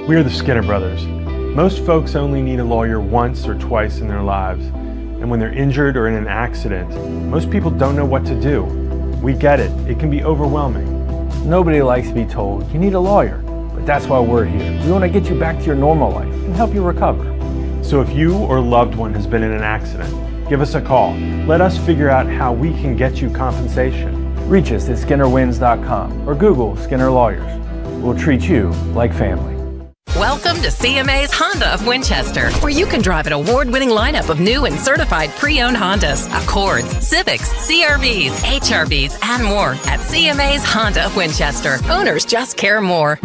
We are the Skinner Brothers. Most folks only need a lawyer once or twice in their lives, and when they're injured or in an accident, most people don't know what to do. We get it. It can be overwhelming. Nobody likes to be told you need a lawyer, but that's why we're here. We want to get you back to your normal life and help you recover. So if you or loved one has been in an accident, give us a call. Let us figure out how we can get you compensation. Reach us at SkinnerWins.com or Google Skinner Lawyers. We'll treat you like family. Welcome to CMA's Honda of Winchester, where you can drive an award-winning lineup of new and certified pre-owned Hondas, Accords, Civics, CRVs, HRVs, and more at CMA's Honda of Winchester. Owners just care more.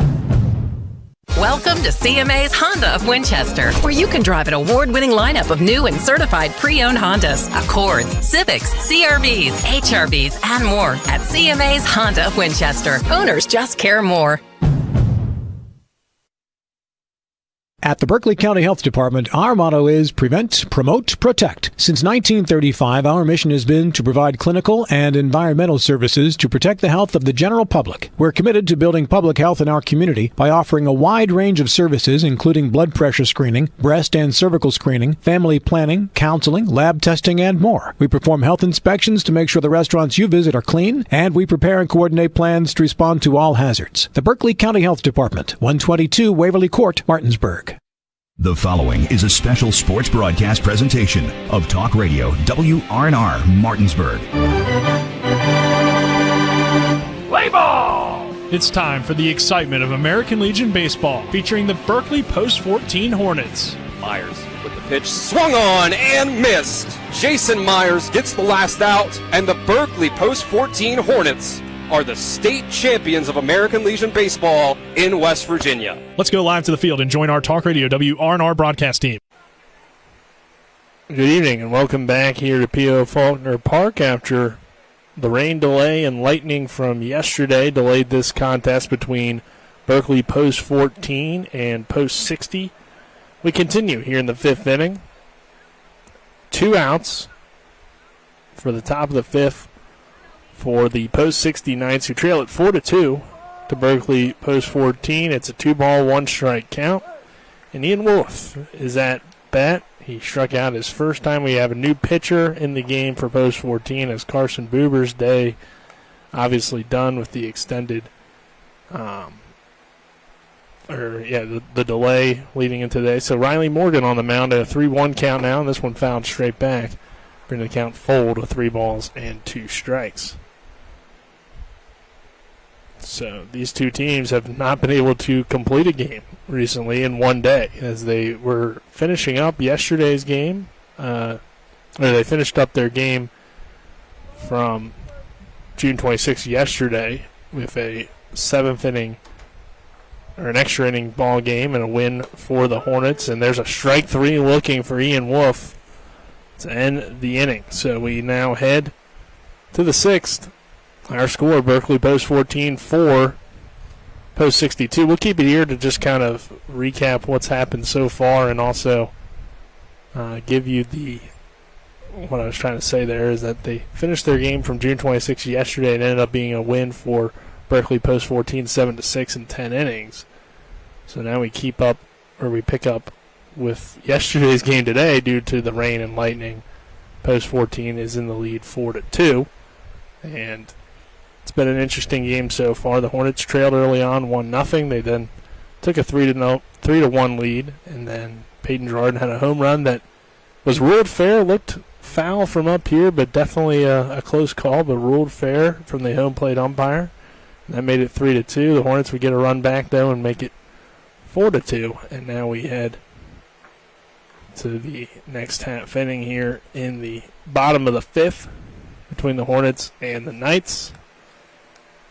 Welcome to CMA's Honda of Winchester, where you can drive an award-winning lineup of new and certified pre-owned Hondas, Accords, Civics, CRVs, HRVs, and more at CMA's Honda of Winchester. Owners just care more. At the Berkeley County Health Department, our motto is prevent, promote, protect. Since 1935, our mission has been to provide clinical and environmental services to protect the health of the general public. We're committed to building public health in our community by offering a wide range of services, including blood pressure screening, breast and cervical screening, family planning, counseling, lab testing, and more. We perform health inspections to make sure the restaurants you visit are clean, and we prepare and coordinate plans to respond to all hazards. The Berkeley County Health Department, 122 Waverly Court, Martinsburg. The following is a special sports broadcast presentation of Talk Radio WRNR Martinsburg. Play ball! It's time for the excitement of American Legion Baseball, featuring the Berkeley Post 14 Hornets. Myers with the pitch, swung on and missed. Jason Myers gets the last out, and the Berkeley Post 14 Hornets are the state champions of American Legion Baseball in West Virginia. Let's go live to the field and join our Talk Radio WRNR broadcast team. Good evening and welcome back here to P.O. Faulkner Park after the rain delay and lightning from yesterday delayed this contest between Berkeley Post 14 and Post 60. We continue here in the fifth inning. 2 outs for the top of the fifth for the Post 60 Knights, who trail it 4-2 to Berkeley Post 14. It's a 2-ball, 1-strike count. And Ian Wolf is at bat. He struck out his first time. We have a new pitcher in the game for Post 14 as Carson Buber's day obviously done with the extended, the delay leading into today. So Riley Morgan on the mound at a 3-1 count now, and this one fouled straight back, bringing the count full to 3 balls and 2 strikes. So these two teams have not been able to complete a game recently in one day, as they were finishing up yesterday's game. They finished up their game from June 26th yesterday with a 7th inning or an extra inning ball game and a win for the Hornets. And there's a strike 3 looking for Ian Wolf to end the inning. So we now head to the 6th. Our score, Berkeley Post 14 4, Post 62. We'll keep it here to just kind of recap what's happened so far and also give you what I was trying to say there is that they finished their game from June 26th yesterday and ended up being a win for Berkeley Post 14 7-6 in 10 innings. So now we pick up with yesterday's game today due to the rain and lightning. Post 14 is in the lead 4-2. And it's been an interesting game so far. The Hornets trailed early on 1-0. They then took a 3-1 lead, and then Peyton Girardin had a home run that was ruled fair. Looked foul from up here, but definitely a close call, but ruled fair from the home plate umpire. And that made it 3-2. The Hornets would get a run back though and make it 4-2. And now we head to the next half inning here in the bottom of the fifth between the Hornets and the Knights.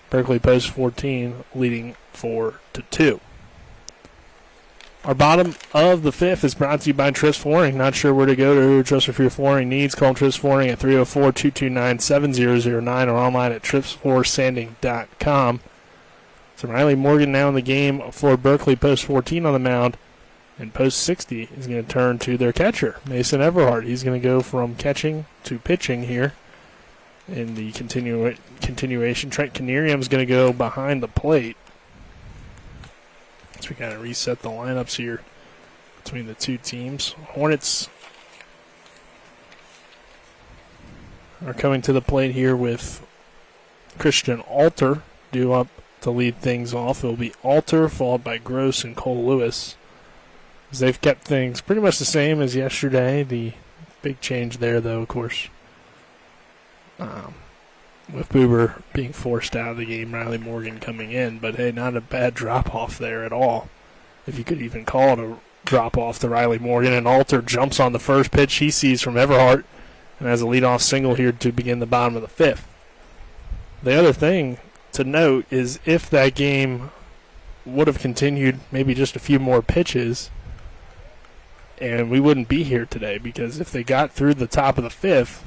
Berkeley Post 14 leading 4-2. Our bottom of the fifth is brought to you by Trips Flooring. Not sure where to go to trust for your flooring needs? Call Trips Flooring at 304-229-7009 or online at tripsfloorsanding.com. So Riley Morgan now in the game for Berkeley Post 14 on the mound. And Post 60 is going to turn to their catcher, Mason Everhart. He's going to go from catching to pitching here in the continuation. Trent Canerium is going to go behind the plate. So we kind of reset the lineups here between the two teams. Hornets are coming to the plate here with Christian Alter due up to lead things off. It will be Alter followed by Gross and Cole Lewis. As they've kept things pretty much the same as yesterday. The big change there, though, of course, with Boober being forced out of the game, Riley Morgan coming in. But, hey, not a bad drop-off there at all, if you could even call it a drop-off to Riley Morgan. And Alter jumps on the first pitch he sees from Everhart and has a leadoff single here to begin the bottom of the fifth. The other thing to note is if that game would have continued maybe just a few more pitches, and we wouldn't be here today, because if they got through the top of the fifth,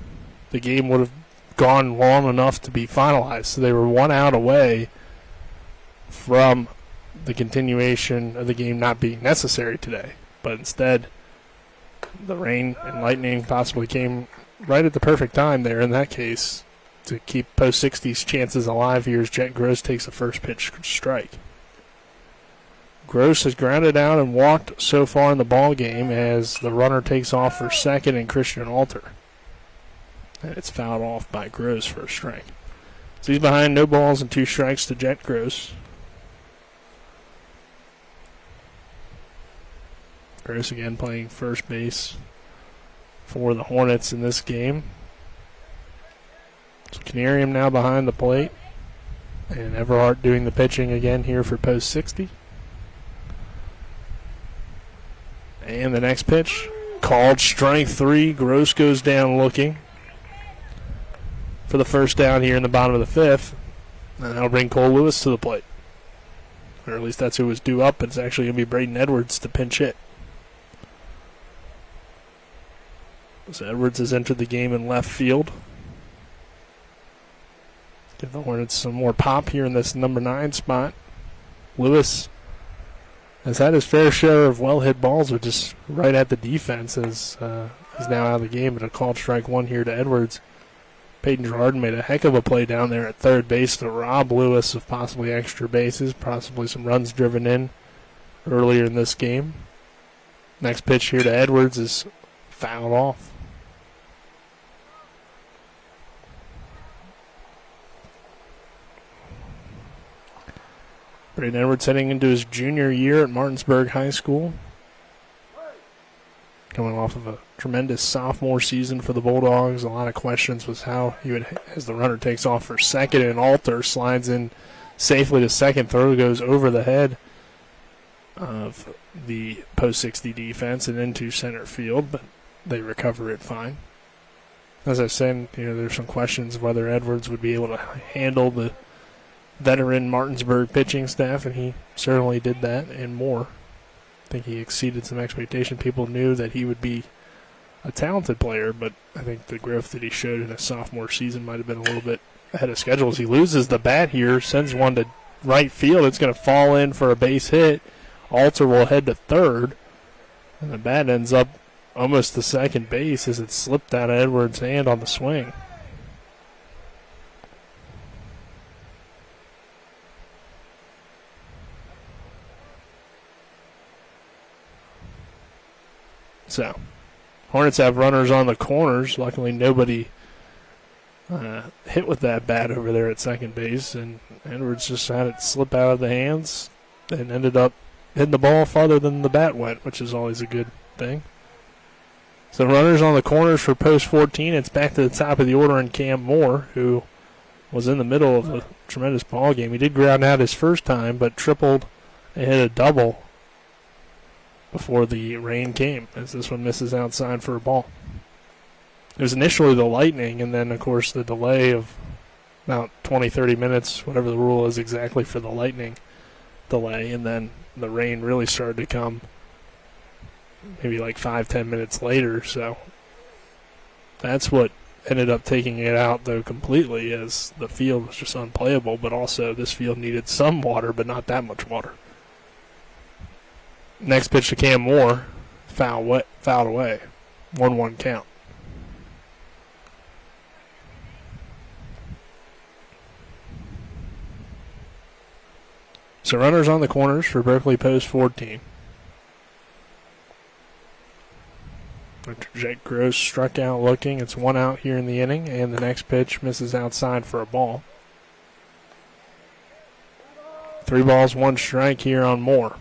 the game would have gone long enough to be finalized. So they were 1 out away from the continuation of the game not being necessary today. But instead, the rain and lightning possibly came right at the perfect time there in that case to keep post 60's chances alive here as Jet Gross takes the first pitch strike. Gross has grounded out and walked so far in the ball game as the runner takes off for second and Christian Alter. And it's fouled off by Gross for a strike. So he's behind, no balls and 2 strikes to Jet Gross. Gross again playing first base for the Hornets in this game. So Canarium now behind the plate. And Everhart doing the pitching again here for post 60. And the next pitch, called strike 3. Gross goes down looking for the first down here in the bottom of the fifth. And that'll bring Cole Lewis to the plate. Or at least that's who was due up. It's actually going to be Braden Edwards to pinch hit. So Edwards has entered the game in left field. Give the Hornets some more pop here in this number 9 spot. Lewis has had his fair share of well-hit balls, but just right at the defense as he's now out of the game. But a called strike 1 here to Edwards. Peyton Girardin made a heck of a play down there at third base to rob Lewis of possibly extra bases, possibly some runs driven in earlier in this game. Next pitch here to Edwards is fouled off. Braden Edwards heading into his junior year at Martinsburg High School. Coming off of a tremendous sophomore season for the Bulldogs. A lot of questions was how he would, as the runner takes off for second, and Alter slides in safely to second. Throw goes over the head of the post 60 defense and into center field, but they recover it fine. As I said, there's some questions whether Edwards would be able to handle the veteran Martinsburg pitching staff, and he certainly did that and more. I think he exceeded some expectation. People knew that he would be a talented player, but I think the growth that he showed in his sophomore season might have been a little bit ahead of schedule. As he loses the bat here, sends one to right field. It's going to fall in for a base hit. Alter will head to third, and the bat ends up almost to second base as it slipped out of Edwards' hand on the swing. So, Hornets have runners on the corners. Luckily, nobody hit with that bat over there at second base, and Edwards just had it slip out of the hands and ended up hitting the ball farther than the bat went, which is always a good thing. So, runners on the corners for post 14. It's back to the top of the order in Cam Moore, who was in the middle of a tremendous ball game. He did ground out his first time, but tripled and hit a double before the rain came, as this one misses outside for a ball. It was initially the lightning, and then, of course, the delay of about 20-30 minutes, whatever the rule is exactly for the lightning delay, and then the rain really started to come maybe like 5-10 minutes later, so that's what ended up taking it out, though, completely, as the field was just unplayable, but also this field needed some water, but not that much water. Next pitch to Cam Moore, fouled away. 1-1 count. So runners on the corners for Berkeley Post 14. Jack Gross struck out looking. It's 1 out here in the inning, and the next pitch misses outside for a ball. 3 balls, 1 strike here on Moore.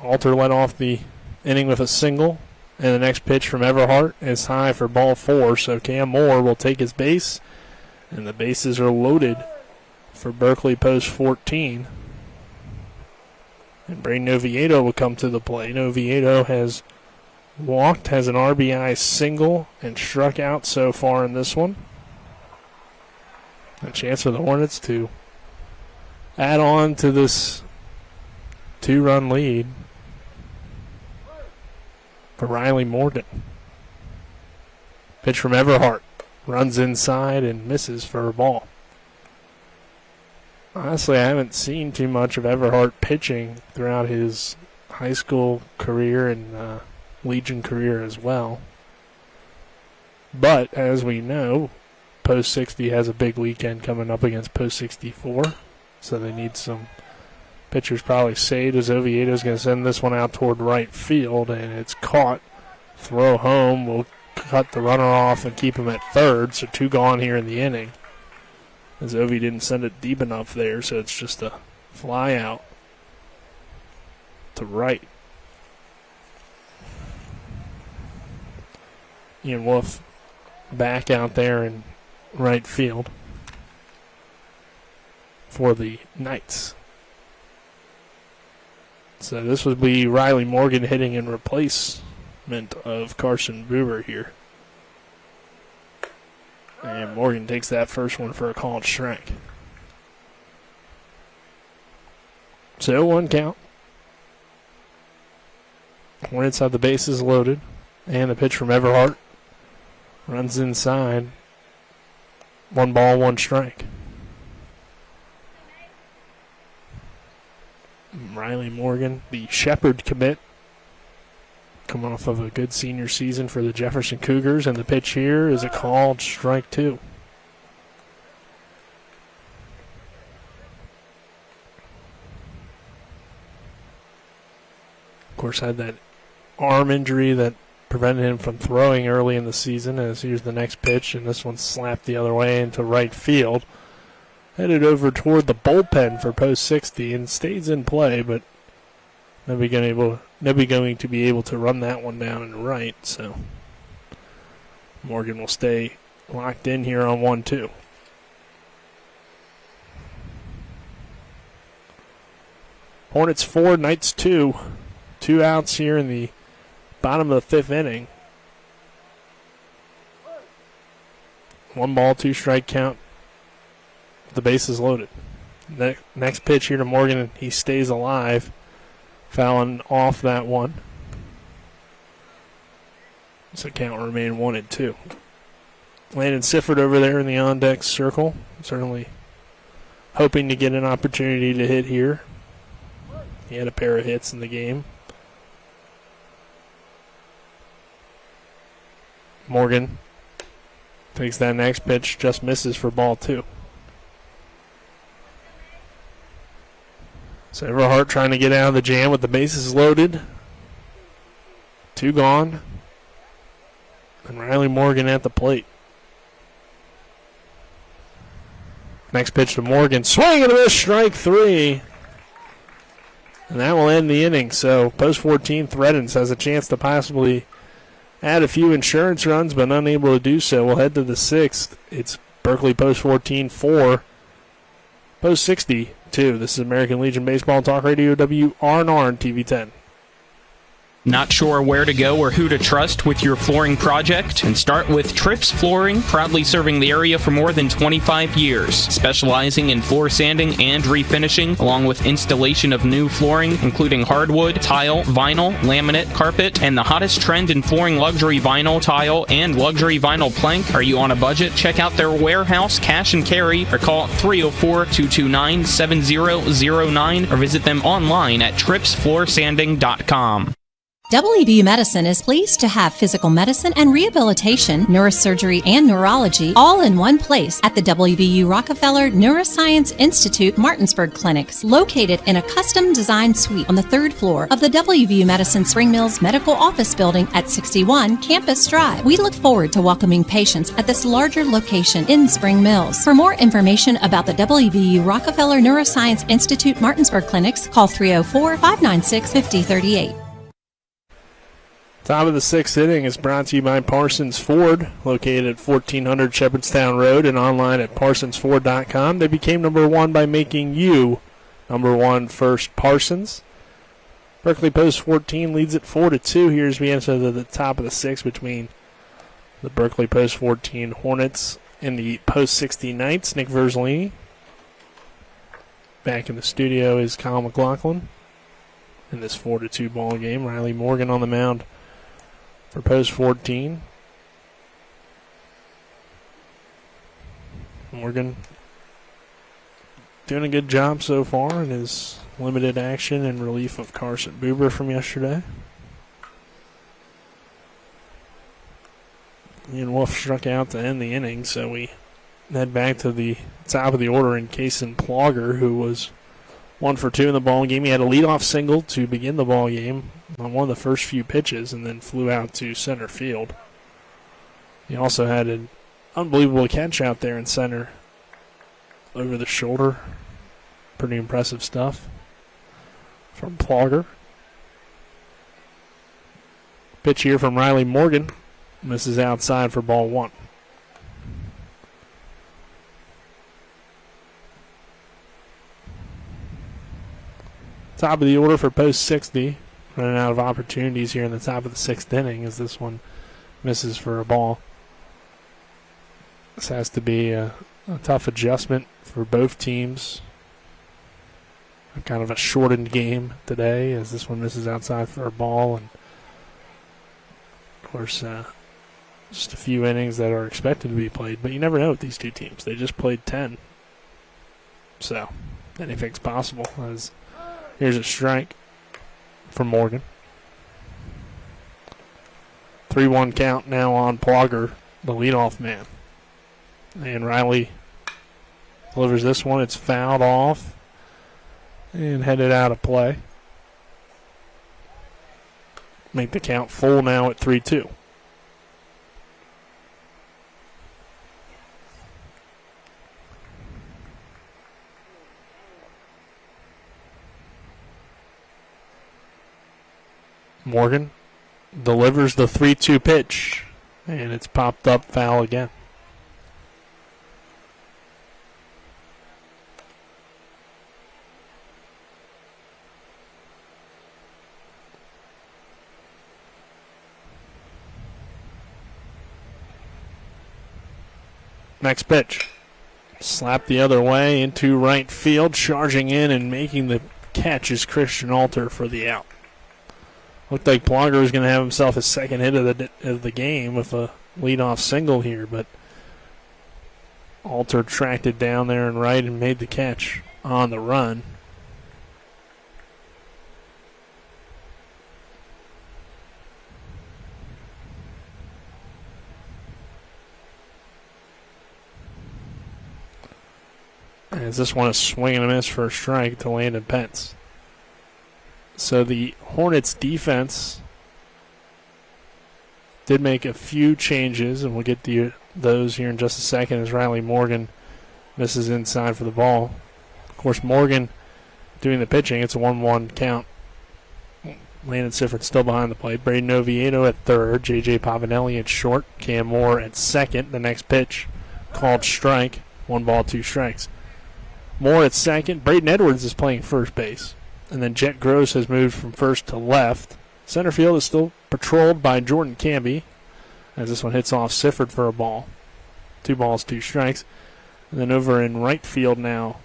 Alter led off the inning with a single, and the next pitch from Everhart is high for ball 4, so Cam Moore will take his base, and the bases are loaded for Berkeley Post 14. And Braden Oviedo will come to the plate. Oviedo has walked, has an RBI single, and struck out so far in this one. A chance for the Hornets to add on to this 2-run lead for Riley Morgan. Pitch from Everhart. Runs inside and misses for a ball. Honestly, I haven't seen too much of Everhart pitching throughout his high school career and Legion career as well. But, as we know, Post 60 has a big weekend coming up against Post 64, so they need some pitchers probably saved, as Oviedo's going to send this one out toward right field, and it's caught. Throw home will cut the runner off and keep him at third, so 2 gone here in the inning. As Ovi didn't send it deep enough there, so it's just a fly out to right. Ian Wolf back out there in right field for the Knights. So this would be Riley Morgan hitting in replacement of Carson Buber here. And Morgan takes that first one for a called strike. So 1 count. Hornets have the bases loaded. And the pitch from Everhart. Runs inside. 1 ball, 1 strike. Riley Morgan, the Shepherd commit, coming off of a good senior season for the Jefferson Cougars, and the pitch here is a called strike 2. Of course, had that arm injury that prevented him from throwing early in the season, as here's the next pitch, and this one slapped the other way into right field. Headed over toward the bullpen for Post 60 and stays in play, but nobody going to be able to run that one down and right, so Morgan will stay locked in here on 1-2. Hornets 4, Knights 2. 2 outs here in the bottom of the 5th inning. 1 ball, 2 strike count. The base is loaded. Next pitch here to Morgan, he stays alive. Fouling off that one. So count will remain 1-2. Landon Sifford over there in the on-deck circle. Certainly hoping to get an opportunity to hit here. He had a pair of hits in the game. Morgan takes that next pitch, just misses for ball 2. So Everhart trying to get out of the jam with the bases loaded. 2 gone. And Riley Morgan at the plate. Next pitch to Morgan. Swing and a miss, strike 3. And that will end the inning. So Post 14 threatens, has a chance to possibly add a few insurance runs, but unable to do so. We'll head to the 6th. It's Berkeley Post 14 4. Post 60 2. This is American Legion Baseball Talk Radio, WRNR and TV 10. Not sure where to go or who to trust with your flooring project? And start with Trips Flooring, proudly serving the area for more than 25 years, specializing in floor sanding and refinishing, along with installation of new flooring, including hardwood, tile, vinyl, laminate, carpet, and the hottest trend in flooring, luxury vinyl, tile, and luxury vinyl plank. Are you on a budget? Check out their warehouse, cash and carry, or call 304-229-7009, or visit them online at tripsfloorsanding.com. WVU Medicine is pleased to have physical medicine and rehabilitation, neurosurgery, and neurology all in one place at the WVU Rockefeller Neuroscience Institute Martinsburg Clinics, located in a custom-designed suite on the 3rd floor of the WVU Medicine Spring Mills Medical Office Building at 61 Campus Drive. We look forward to welcoming patients at this larger location in Spring Mills. For more information about the WVU Rockefeller Neuroscience Institute Martinsburg Clinics, call 304-596-5038. Top of the 6th inning is brought to you by Parsons Ford, located at 1400 Shepherdstown Road and online at parsonsford.com. They became number 1 by making you number 1 first, Parsons. Berkeley Post 14 leads at 4-2 here as we enter the top of the 6th between the Berkeley Post 14 Hornets and the Post 60 Knights. Nick Verzolini. Back in the studio is Kyle McLaughlin in this 4-2 ball game. Riley Morgan on the mound for Post 14. Morgan doing a good job so far in his limited action in relief of Carson Buber from yesterday. Ian Wolf struck out to end the inning, so we head back to the top of the order in Kason Plogger, who was 1 for 2 in the ball game. He had a leadoff single to begin the ball game on one of the first few pitches and then flew out to center field. He also had an unbelievable catch out there in center over the shoulder. Pretty impressive stuff from Plogger. Pitch here from Riley Morgan. Misses outside for ball 1. Top of the order for Post 60. Running out of opportunities here in the top of the 6th inning as this one misses for a ball. This has to be a tough adjustment for both teams. Kind of a shortened game today as this one misses outside for a ball. And of course, just a few innings that are expected to be played. But you never know with these two teams. They just played 10. So anything's possible. As here's a strike from Morgan. 3-1 count now on Plogger, the leadoff man. And Riley delivers this one. It's fouled off and headed out of play. Make the count full now at 3-2. Morgan delivers the 3-2 pitch, and it's popped up foul again. Next pitch. Slap the other way into right field. Charging in and making the catch is Christian Alter for the out. Looked like Plogger was going to have himself his second hit of the game with a leadoff single here, but Alter tracked it down there and right and made the catch on the run. As this one is swinging and a miss for a strike to Landon Pence. So the Hornets defense did make a few changes, and we'll get to those here in just a second as Riley Morgan misses inside for the ball. Of course, Morgan doing the pitching. It's a 1-1 count. Landon Sifford still behind the plate. Braden Oviedo at third. J.J. Pavanelli at short. Cam Moore at second. The next pitch called strike. 1 ball, 2 strikes. Moore at second. Braden Edwards is playing first base. And then Jet Gross has moved from first to left. Center field is still patrolled by Jordan Camby as this one hits off Sifford for a ball. 2 balls, 2 strikes. And then over in right field now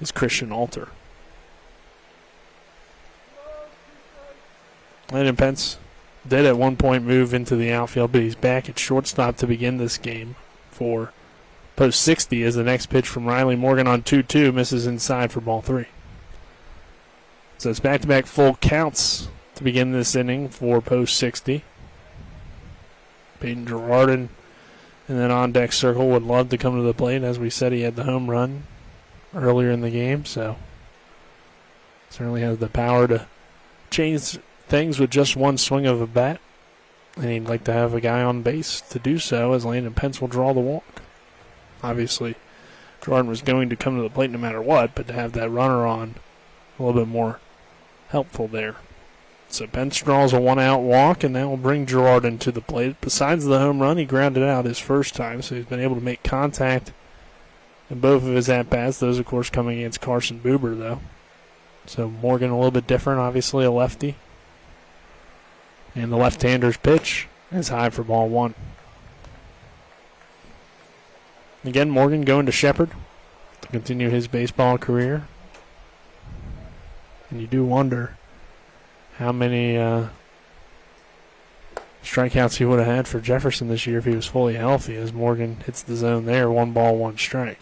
is Christian Alter. Landon Pence did at one point move into the outfield, but he's back at shortstop to begin this game for Post 60 as the next pitch from Riley Morgan on 2-2 misses inside for ball 3. So it's back-to-back full counts to begin this inning for post 60. Peyton Girardin in that on-deck circle would love to come to the plate. As we said, he had the home run earlier in the game, so certainly has the power to change things with just one swing of a bat. And he'd like to have a guy on base to do so, as Landon Pence will draw the walk. Obviously, Jordan was going to come to the plate no matter what, but to have that runner on a little bit more helpful there. So Pence draws a one-out walk, and that will bring Girardin to the plate. Besides the home run, he grounded out his first time, so he's been able to make contact in both of his at-bats. Those, of course, coming against Carson Buber, though. So Morgan a little bit different, obviously a lefty. And the left-hander's pitch is high for ball one. Again, Morgan going to Shepherd to continue his baseball career. And you do wonder how many strikeouts he would have had for Jefferson this year if he was fully healthy, as Morgan hits the zone there, 1 ball, 1 strike.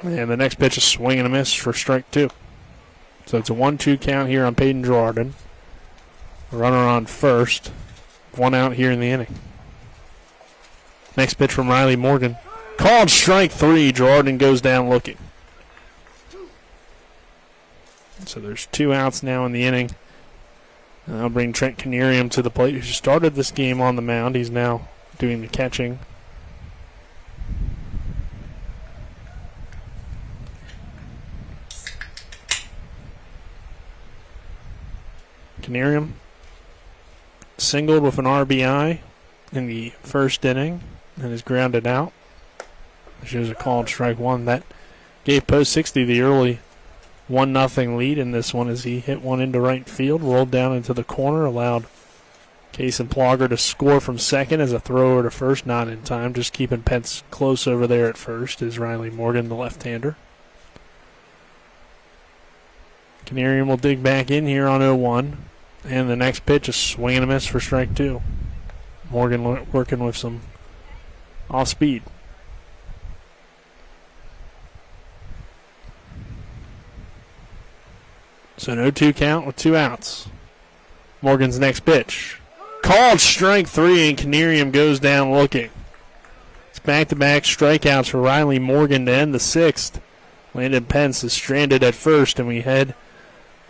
And the next pitch is swing and a miss for strike 2. So it's a 1-2 count here on Peyton Girardin. Runner on first. 1 out here in the inning. Next pitch from Riley Morgan. Called strike 3. Girardin goes down looking. So there's 2 outs now in the inning. And I'll bring Trent Canerium to the plate, who started this game on the mound. He's now doing the catching. Canerium singled with an RBI in the first inning and is grounded out. Shows a called strike 1. That gave post 60 the early 1-0 lead in this one, as he hit one into right field, rolled down into the corner, allowed Case and Plogger to score from second as a thrower to first, not in time. Just keeping Pence close over there at first is Riley Morgan, the left-hander. Canerium will dig back in here on 0-1. And the next pitch is swing and a miss for strike 2. Morgan working with some off speed. So an 0-2 count with 2 outs. Morgan's next pitch. Called strike 3, and Canerium goes down looking. It's back-to-back strikeouts for Riley Morgan to end the 6th. Landon Pence is stranded at first, and we head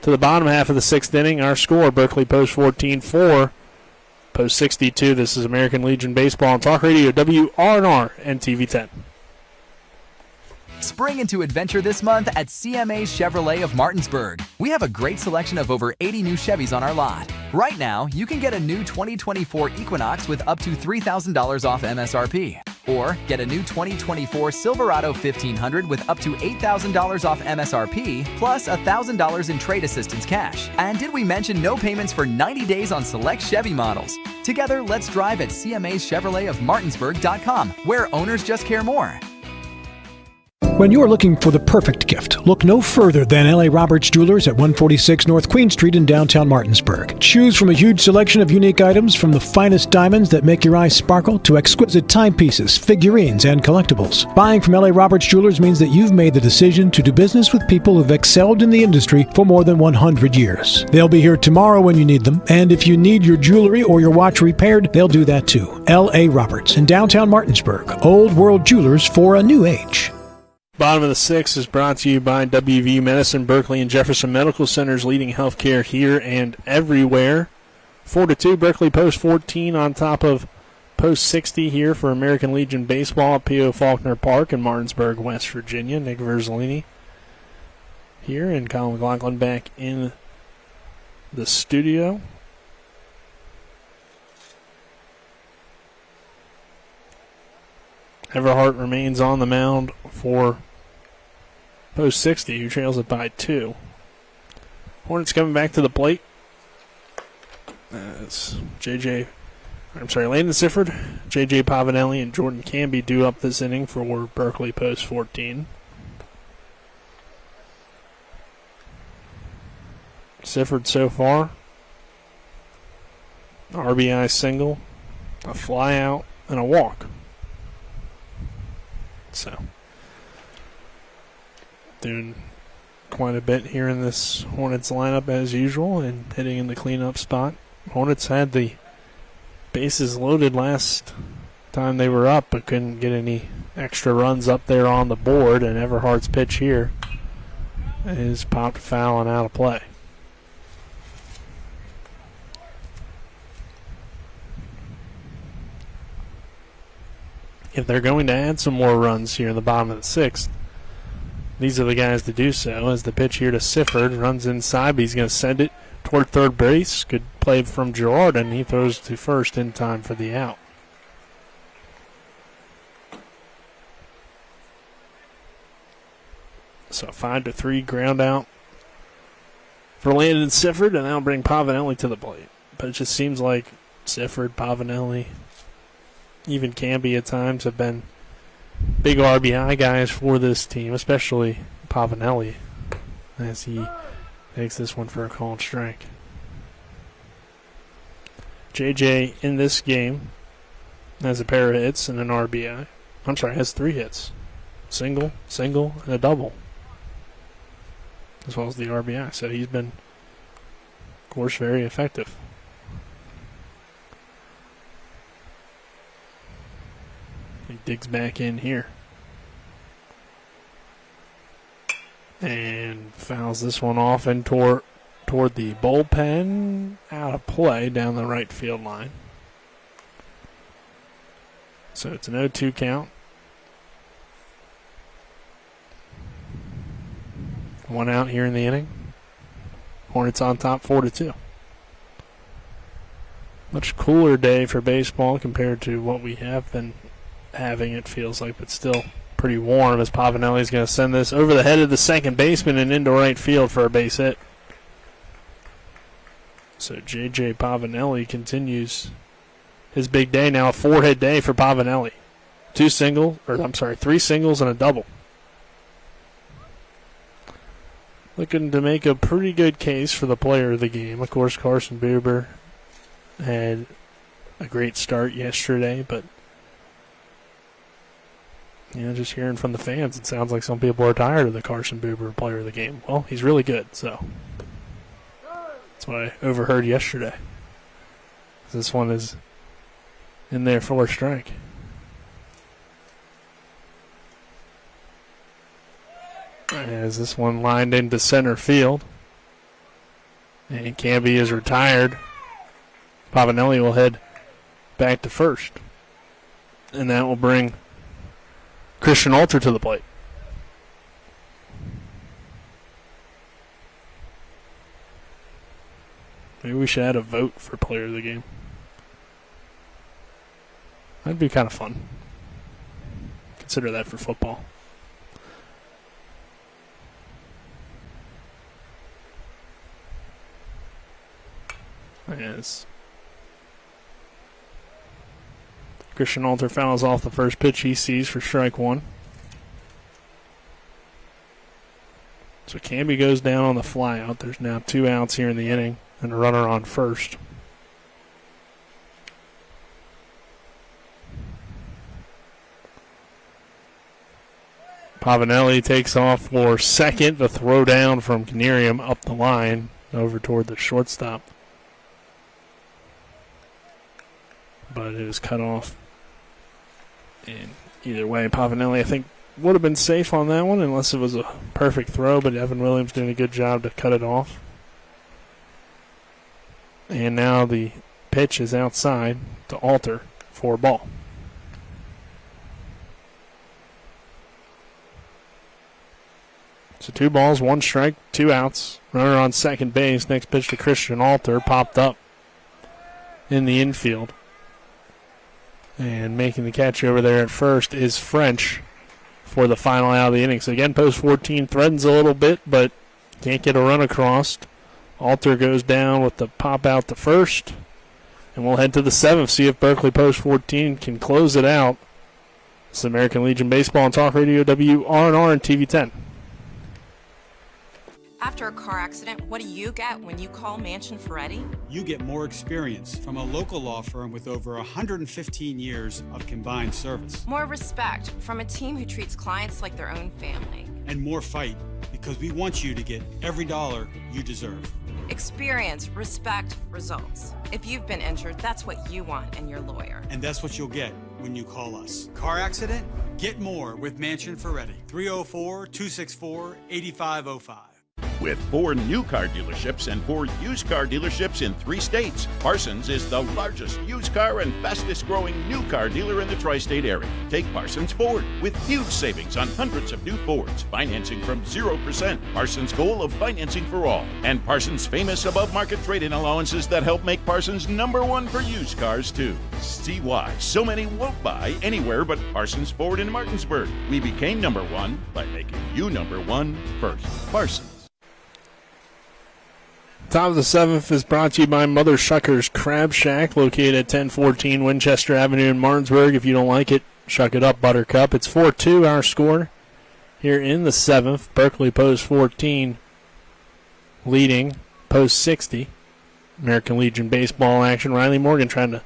to the bottom half of the 6th inning. Our score, Berkeley Post 14-4, Post 62. This is American Legion Baseball on Talk Radio, WRNR and TV 10. Spring into adventure this month at CMA Chevrolet of Martinsburg. We have a great selection of over 80 new Chevys on our lot. Right now, you can get a new 2024 Equinox with up to $3,000 off MSRP. Or get a new 2024 Silverado 1500 with up to $8,000 off MSRP, plus $1,000 in trade assistance cash. And did we mention no payments for 90 days on select Chevy models? Together, let's drive at CMA's Chevrolet of Martinsburg.com, where owners just care more. When you're looking for the perfect gift, look no further than L.A. Roberts Jewelers at 146 North Queen Street in downtown Martinsburg. Choose from a huge selection of unique items, from the finest diamonds that make your eyes sparkle to exquisite timepieces, figurines, and collectibles. Buying from L.A. Roberts Jewelers means that you've made the decision to do business with people who've excelled in the industry for more than 100 years. They'll be here tomorrow when you need them, and if you need your jewelry or your watch repaired, they'll do that too. L.A. Roberts in downtown Martinsburg. Old World Jewelers for a new age. Bottom of the 6th is brought to you by WVU Medicine, Berkeley, and Jefferson Medical Centers, leading healthcare here and everywhere. 4-2, Berkeley Post 14 on top of Post 60 here for American Legion Baseball at P.O. Faulkner Park in Martinsburg, West Virginia. Nick Verzolini here, and Colin McLaughlin back in the studio. Everhart remains on the mound for Post 60, who trails it by 2. Hornets coming back to the plate. It's Landon Sifford, J.J. Pavanelli, and Jordan Canby due up this inning for Berkeley Post 14. Sifford so far, RBI single, a fly out, and a walk. So doing quite a bit here in this Hornets lineup as usual and hitting in the cleanup spot. Hornets had the bases loaded last time they were up, but couldn't get any extra runs up there on the board, and Everhart's pitch here is popped foul and out of play. If they're going to add some more runs here in the bottom of the sixth, these are the guys to do so. As the pitch here to Sifford runs inside, but he's going to send it toward third base. Good play from Gerard, and he throws to first in time for the out. So 5-3 ground out for Landon Sifford, and that'll bring Pavanelli to the plate. But it just seems like Sifford, Pavanelli, even Camby at times have been big RBI guys for this team, especially Pavanelli, as he takes this one for a called strike. JJ in this game has a pair of hits and an RBI. I'm sorry, has 3 hits. Single, and a double, as well as the RBI. So he's been, of course, very effective. He digs back in here. And fouls this one off and toward the bullpen. Out of play down the right field line. So it's an 0-2 count. 1 out here in the inning. Hornets on top 4-2. Much cooler day for baseball compared to what we have been having, it feels like, but still pretty warm, as Pavanelli's going to send this over the head of the second baseman and into right field for a base hit. So J.J. Pavanelli continues his big day now, a 4-hit day for Pavanelli. 3 singles and a double. Looking to make a pretty good case for the player of the game. Of course, Carson Buber had a great start yesterday, but just hearing from the fans, it sounds like some people are tired of the Carson Buber player of the game. Well, he's really good, so that's what I overheard yesterday. This one is in there for a strike. As this one lined into center field, and Camby is retired. Pavanelli will head back to first, and that will bring Christian Alter to the plate. Maybe we should add a vote for player of the game. That'd be kind of fun. Consider that for football. Yes. Christian Alter fouls off the first pitch he sees for strike 1. So Camby goes down on the flyout. There's now 2 outs here in the inning and a runner on first. Pavanelli takes off for second. The throw down from Canerium up the line over toward the shortstop. But it is cut off. And either way, Pavanelli, I think, would have been safe on that one unless it was a perfect throw, but Evan Williams doing a good job to cut it off. And now the pitch is outside to Alter for a ball. So 2 balls, 1 strike, 2 outs. Runner on second base. Next pitch to Christian Alter, popped up in the infield. And making the catch over there at first is French for the final out of the inning. So again, post 14 threatens a little bit, but can't get a run across. Alter goes down with the pop out to first. And we'll head to the 7th, see if Berkeley post 14 can close it out. It's American Legion Baseball and Talk Radio WRNR and TV 10. After a car accident, what do you get when you call Mansion Ferretti? You get more experience from a local law firm with over 115 years of combined service. More respect from a team who treats clients like their own family. and more fight, because we want you to get every dollar you deserve. Experience, respect, results. If you've been injured, that's what you want in your lawyer. And that's what you'll get when you call us. Car accident? Get more with Manchin Ferretti. 304-264-8505. With 4 new car dealerships and 4 used car dealerships in 3 states, Parsons is the largest used car and fastest growing new car dealer in the tri-state area. Take Parsons Ford with huge savings on hundreds of new Fords, financing from 0%. Parsons' goal of financing for all, and Parsons' famous above-market trade-in allowances that help make Parsons #1 for used cars too. See why so many won't buy anywhere but Parsons Ford in Martinsburg. We became #1 by making you #1 first. Parsons. Top of the 7th is brought to you by Mother Shucker's Crab Shack, located at 1014 Winchester Avenue in Martinsburg. If you don't like it, shuck it up, Buttercup. It's 4-2 our score here in the 7th. Berkeley Post 14 leading Post 60. American Legion baseball action. Riley Morgan trying to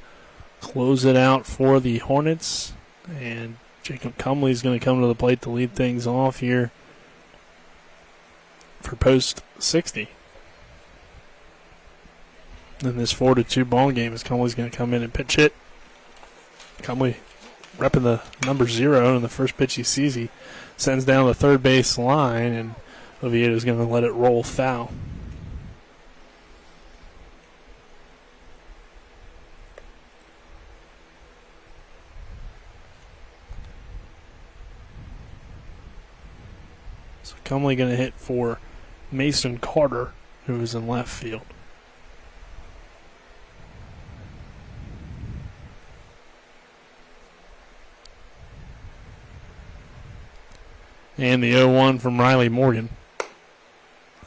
close it out for the Hornets. And Jacob Cumley is going to come to the plate to lead things off here for Post 60. In this 4-2 ball game, as Cumley's going to come in and pitch hit. Cumley repping the number 0, and the first pitch he sees, he sends down the third base line, and Oviedo's going to let it roll foul. So Cumley going to hit for Mason Carter, who is in left field. And the 0-1 from Riley Morgan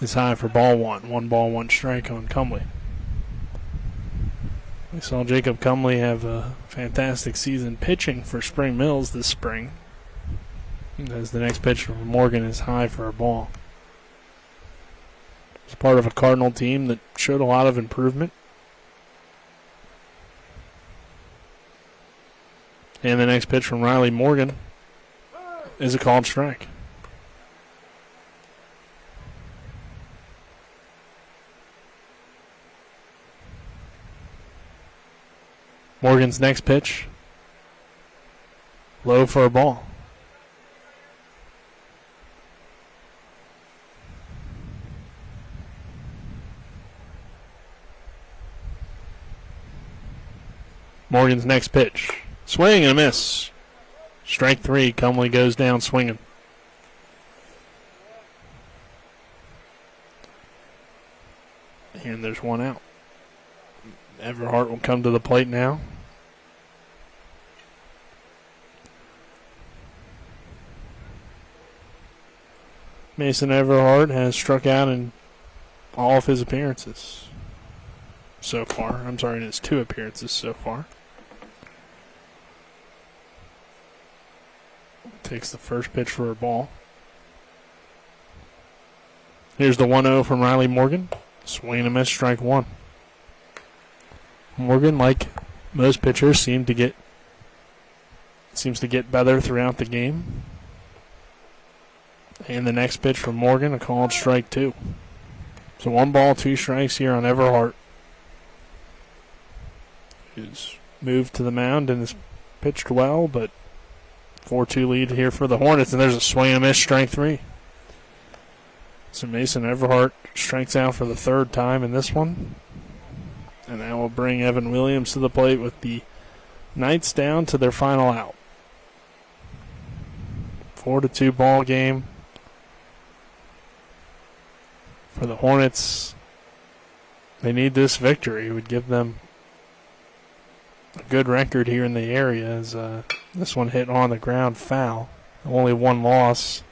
is high for ball 1. 1 ball, 1 strike on Cumley. We saw Jacob Cumley have a fantastic season pitching for Spring Mills this spring. As the next pitch from Morgan is high for a ball. He's part of a Cardinal team that showed a lot of improvement. And the next pitch from Riley Morgan is a called strike. Morgan's next pitch, low for a ball. Morgan's next pitch, swing and a miss. Strike 3, Cumley goes down swinging. And there's 1 out. Everhart will come to the plate now. Mason Everhart has struck out in all of his appearances so far. I'm sorry, in his 2 appearances so far. Takes the first pitch for a ball. Here's the 1-0 from Riley Morgan. Swing and a miss, strike 1. Morgan, like most pitchers, seems to get better throughout the game. And the next pitch from Morgan, a called strike 2. So 1 ball, 2 strikes here on Everhart. He's moved to the mound and has pitched well, but 4-2 lead here for the Hornets, and there's a swing and a miss, strike 3. So Mason Everhart strikes out for the 3rd time in this one. And that will bring Evan Williams to the plate with the Knights down to their final out. 4-2 ball game for the Hornets. They need this victory. It would give them a good record here in the area, as this one hit on the ground foul. Only 1 loss.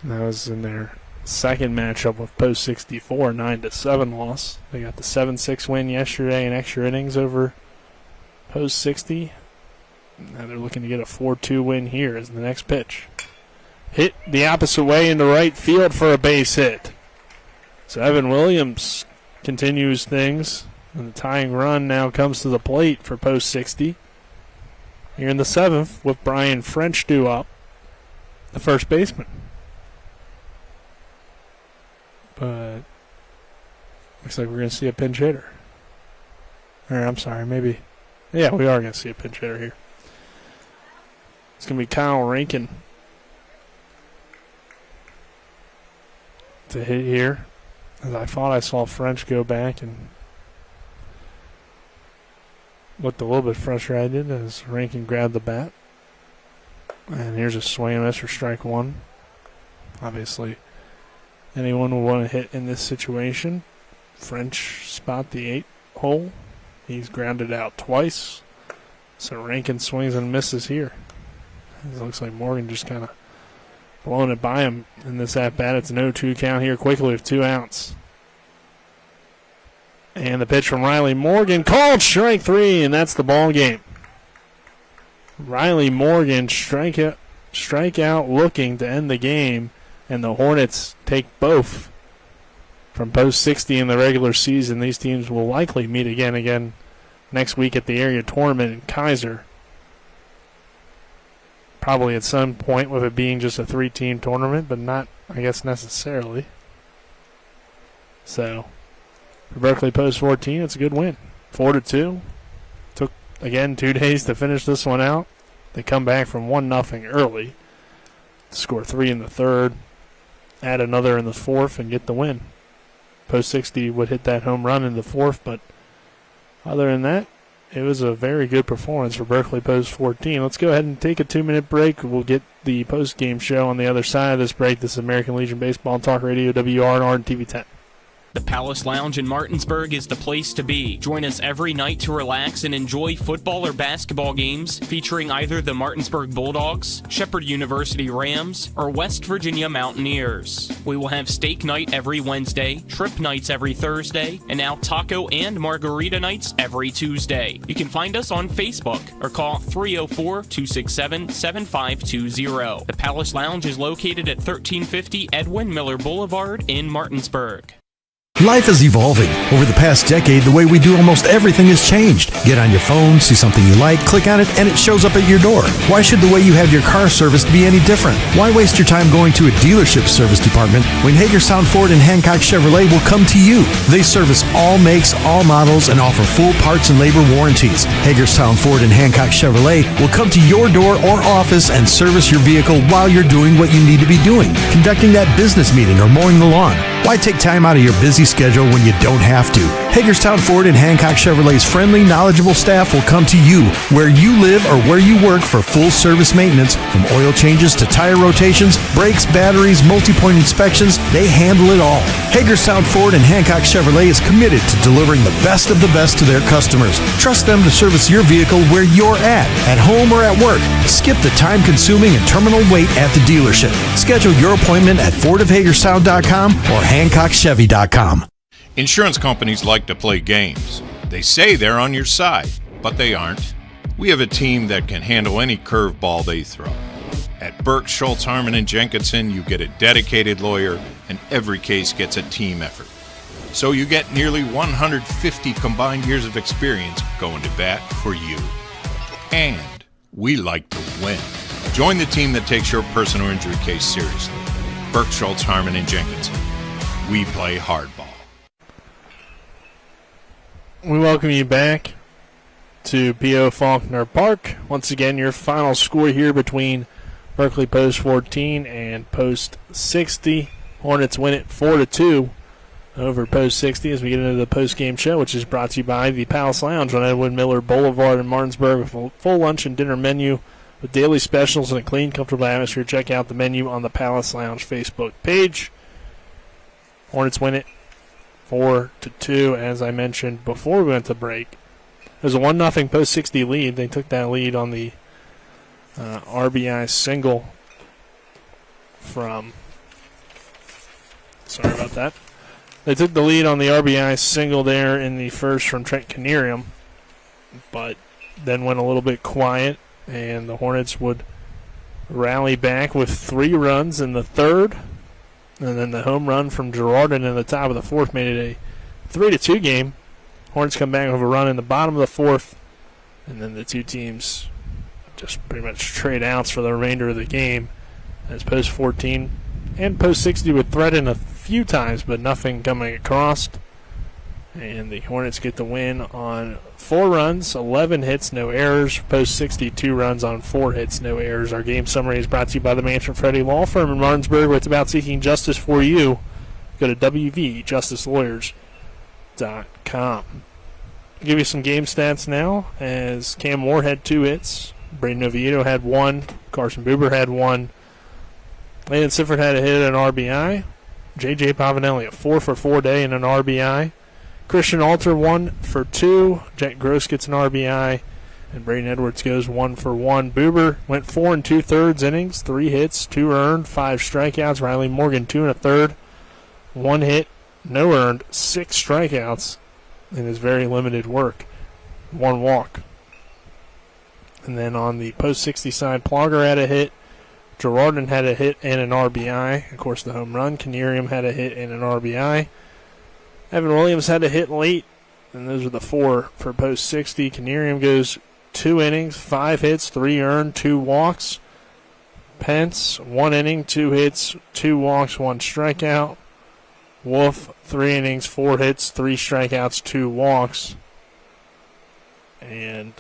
And that was in their second matchup with Post 64, 9-7 loss. They got the 7-6 win yesterday in extra innings over Post 60. Now they're looking to get a 4-2 win here as the next pitch. Hit the opposite way into right field for a base hit. So Evan Williams continues things, and the tying run now comes to the plate for Post 60. Here in the 7th with Brian French due up. the first baseman. But looks like we're going to see a pinch hitter. Or I'm sorry, maybe. Yeah, we are going to see a pinch hitter here. It's going to be Kyle Rankin to hit here. As I thought I saw French go back and looked a little bit frustrated as Rankin grabbed the bat. And here's a swing and miss for strike one. Obviously, anyone will want to hit in this situation. French spot the 8 hole. He's grounded out twice. So Rankin swings and misses here. It looks like Morgan just kind of blowing it by him in this at-bat. It's an 0-2 count here quickly with 2 outs. And the pitch from Riley Morgan called strike 3, and that's the ball game. Riley Morgan strike out looking to end the game, and the Hornets take both from post 60 in the regular season. These teams will likely meet again next week at the area tournament in Kaiser. Probably at some point with it being just a 3-team tournament, but not, I guess, necessarily. So, for Berkeley Post 14, it's a good win. 4-2. Took, again, 2 days to finish this one out. They come back from 1-0 early, score 3 in the third, add another in the fourth, and get the win. Post 60 would hit that home run in the fourth, but other than that, it was a very good performance for Berkeley Post 14. Let's go ahead and take a 2-minute break. We'll get the post-game show on the other side of this break. This is American Legion Baseball Talk Radio, WRNR and TV 10. The Palace Lounge in Martinsburg is the place to be. Join us every night to relax and enjoy football or basketball games featuring either the Martinsburg Bulldogs, Shepherd University Rams, or West Virginia Mountaineers. We will have steak night every Wednesday, shrimp nights every Thursday, and now taco and margarita nights every Tuesday. You can find us on Facebook or call 304-267-7520. The Palace Lounge is located at 1350 Edwin Miller Boulevard in Martinsburg. Life is evolving. Over the past decade, the way we do almost everything has changed. Get on your phone, see something you like, click on it, and it shows up at your door. Why should the way you have your car serviced be any different? Why waste your time going to a dealership service department when Hagerstown Ford and Hancock Chevrolet will come to you? They service all makes, all models, and offer full parts and labor warranties. Hagerstown Ford and Hancock Chevrolet will come to your door or office and service your vehicle while you're doing what you need to be doing, conducting that business meeting or mowing the lawn. Why take time out of your busy schedule when you don't have to? Hagerstown Ford and Hancock Chevrolet's friendly, knowledgeable staff will come to you where you live or where you work for full service maintenance, from oil changes to tire rotations, brakes, batteries, multi-point inspections. They handle it all. Hagerstown Ford and Hancock Chevrolet is committed to delivering the best of the best to their customers. Trust them to service your vehicle where you're at home or at work. Skip the time-consuming and terminal wait at the dealership. Schedule your appointment at FordofHagerstown.com or HancockChevy.com. Insurance companies like to play games. They say they're on your side, but they aren't. We have a team that can handle any curveball they throw. At Burke, Schultz, Harmon, and Jenkinson, you get a dedicated lawyer, and every case gets a team effort. So you get nearly 150 combined years of experience going to bat for you. And we like to win. Join the team that takes your personal injury case seriously. Burke, Schultz, Harmon, and Jenkinson. We play hardball. We welcome you back to P.O. Faulkner Park. Once again, your final score here between Berkeley Post 14 and Post 60. Hornets win it 4-2 over Post 60 as we get into the post-game show, which is brought to you by the Palace Lounge on Edwin Miller Boulevard in Martinsburg with a full lunch and dinner menu with daily specials and a clean, comfortable atmosphere. Check out the menu on the Palace Lounge Facebook page. Hornets win it 4-2, as I mentioned before we went to break. There's a 1-0 Post 60 lead. They took that lead on the RBI single from... Sorry about that. They took the lead on the RBI single there in the first from Trent Canerium, but then went a little bit quiet, and the Hornets would rally back with 3 runs in the third. And then the home run from Girardin in the top of the fourth made it a 3-2 game. Hornets come back with a run in the bottom of the fourth. And then the two teams just pretty much trade outs for the remainder of the game as post 14 and post 60 would threaten a few times, but nothing coming across. And the Hornets get the win on 4 runs, 11 hits, no errors. Post 62 runs on 4 hits, no errors. Our game summary is brought to you by the Mansion Freddie Law Firm in Martinsburg, where it's about seeking justice for you. Go to wvjusticelawyers.com. I'll give you some game stats now, as Cam Moore had 2 hits. Braden Oviedo had 1. Carson Buber had 1. Landon Sifford had a hit and an RBI. J.J. Pavanelli, a 4-for-4 day and an RBI. Christian Alter 1 for 2. Jack Gross gets an RBI. And Braden Edwards goes 1 for 1. Buber went 4 2/3 innings, 3 hits, 2 earned, 5 strikeouts. Riley Morgan 2 1/3, 1 hit, no earned, 6 strikeouts in his very limited work, 1 walk. And then on the post 60 side, Plogger had a hit. Girardin had a hit and an RBI. Of course, the home run. Canerium had a hit and an RBI. Evan Williams had a hit late, and those are the 4 for post 60. Canerium goes 2 innings, 5 hits, 3 earned, 2 walks. Pence, 1 inning, 2 hits, 2 walks, 1 strikeout. Wolf, 3 innings, 4 hits, 3 strikeouts, 2 walks. And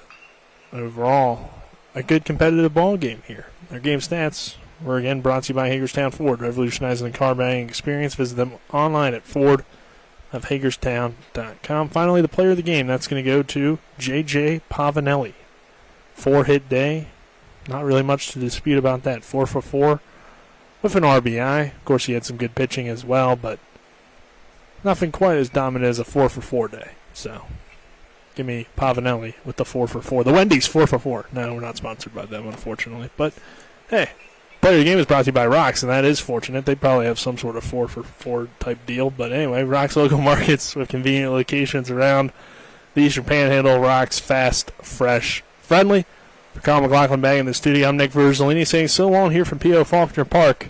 overall, a good competitive ball game here. Our game stats were again brought to you by Hagerstown Ford, revolutionizing the car buying experience. Visit them online at fordofhagerstown.com. Finally, the player of the game, that's going to go to J.J. Pavanelli. 4-hit day. Not really much to dispute about that. 4 for 4 with an RBI. Of course, he had some good pitching as well, but nothing quite as dominant as a 4 for 4 day. So, give me Pavanelli with the 4 for 4. The Wendy's 4 for 4. No, we're not sponsored by them, unfortunately. But, hey, player of the game is brought to you by Rocks, and that is fortunate. They probably have some sort of 4 for 4 type deal. But anyway, Rocks local markets with convenient locations around the Eastern Panhandle. Rocks, fast, fresh, friendly. For Kyle McLaughlin back in the studio, I'm Nick Verzolini saying so long here from P.O. Faulkner Park.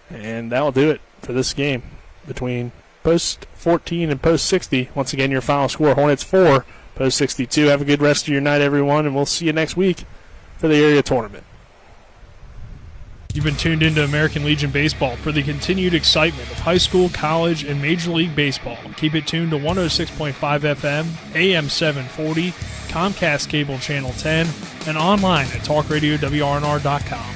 And that will do it for this game between post 14 and post 60. Once again, your final score, Hornets 4, post 62. Have a good rest of your night, everyone, and we'll see you next week for the area tournament. You've been tuned into American Legion Baseball for the continued excitement of high school, college, and Major League Baseball. Keep it tuned to 106.5 FM, AM 740, Comcast Cable Channel 10, and online at talkradiowrnr.com.